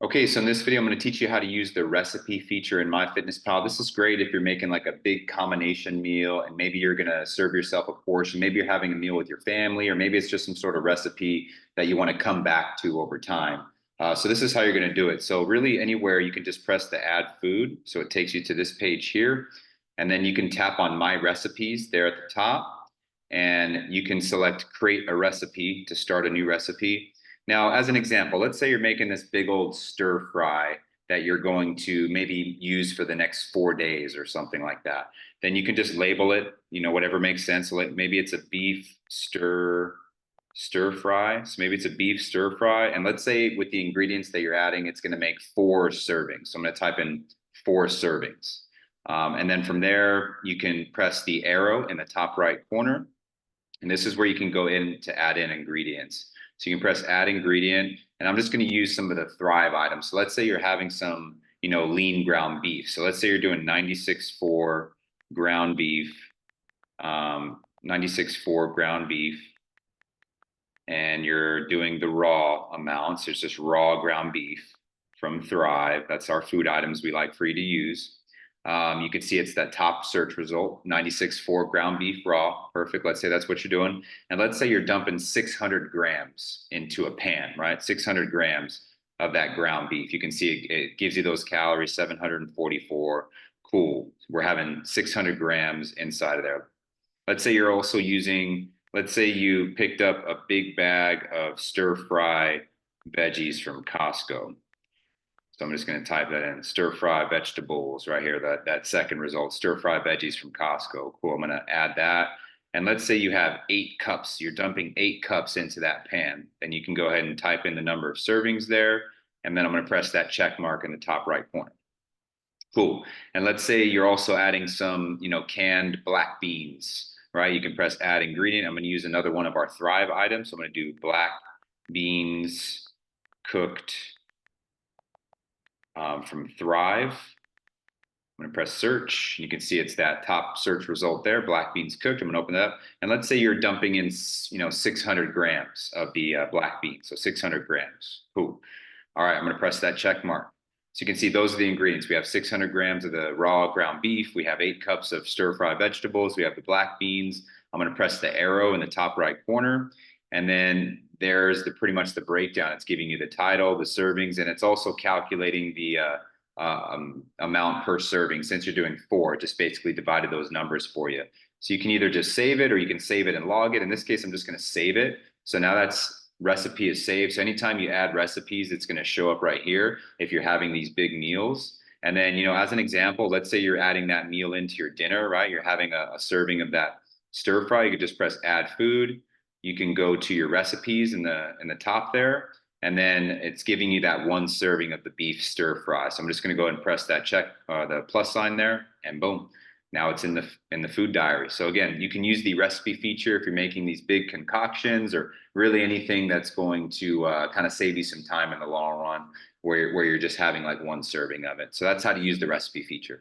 Okay, so in this video, I'm going to teach you how to use the recipe feature in MyFitnessPal. This is great if you're making like a big combination meal and maybe you're going to serve yourself a portion. Maybe you're having a meal with your family, or maybe it's just some sort of recipe that you want to come back to over time. So this is how you're going to do it. So really anywhere you can just press the add food. So it takes you to this page here. And then you can tap on my recipes there at the top. And you can select create a recipe to start a new recipe. Now, as an example, let's say you're making this big old stir fry that you're going to maybe use for the next 4 days or something like that. Then you can just label it, whatever makes sense. So maybe it's a beef stir fry. So maybe it's a beef stir fry. And let's say with the ingredients that you're adding, it's going to make 4 servings. So I'm going to type in 4 servings. And then from there, you can press the arrow in the top right corner. And this is where you can go in to add in ingredients. So you can press add ingredient, and I'm just going to use some of the Thrive items. So let's say you're having some, lean ground beef. So let's say you're doing 96.4 ground beef, 96.4 ground beef, and you're doing the raw amounts. It's just raw ground beef from Thrive. That's our food items we like for you to use. You can see it's that top search result, 96.4 ground beef raw. Perfect. Let's say that's what you're doing. And let's say you're dumping 600 grams into a pan, right? 600 grams of that ground beef. You can see it gives you those calories, 744. Cool. We're having 600 grams inside of there. Let's say you're also using, let's say you picked up a big bag of stir fry veggies from Costco. So I'm just going to type that in, stir fry vegetables right here, that second result, stir fry veggies from Costco. Cool. I'm going to add that. And let's say you have 8 cups, you're dumping 8 cups into that pan. Then you can go ahead and type in the number of servings there. And then I'm going to press that check mark in the top right corner. Cool. And let's say you're also adding some, canned black beans, right? You can press add ingredient. I'm going to use another one of our Thrive items. So I'm going to do black beans cooked from Thrive. I'm going to press search. You can see it's that top search result there, black beans cooked. I'm going to open that up. And let's say you're dumping in, 600 grams of the black beans. So 600 grams. Cool. All right, I'm going to press that check mark. So you can see those are the ingredients. We have 600 grams of the raw ground beef. We have 8 cups of stir fry vegetables. We have the black beans. I'm going to press the arrow in the top right corner. And then there's pretty much the breakdown. It's giving you the title, the servings, and it's also calculating the amount per serving. Since you're doing 4, it just basically divided those numbers for you. So you can either just save it or you can save it and log it. In this case, I'm just going to save it. So now that's recipe is saved. So anytime you add recipes, it's going to show up right here if you're having these big meals. And then, as an example, let's say you're adding that meal into your dinner, right? You're having a serving of that stir fry. You could just press add food. You can go to your recipes in the top there, and then it's giving you that 1 serving of the beef stir fry. So I'm just going to go ahead and press that check, the plus sign there, and boom, now it's in the food diary. So again, you can use the recipe feature if you're making these big concoctions or really anything that's going to kind of save you some time in the long run, where you're just having like 1 serving of it. So that's how to use the recipe feature.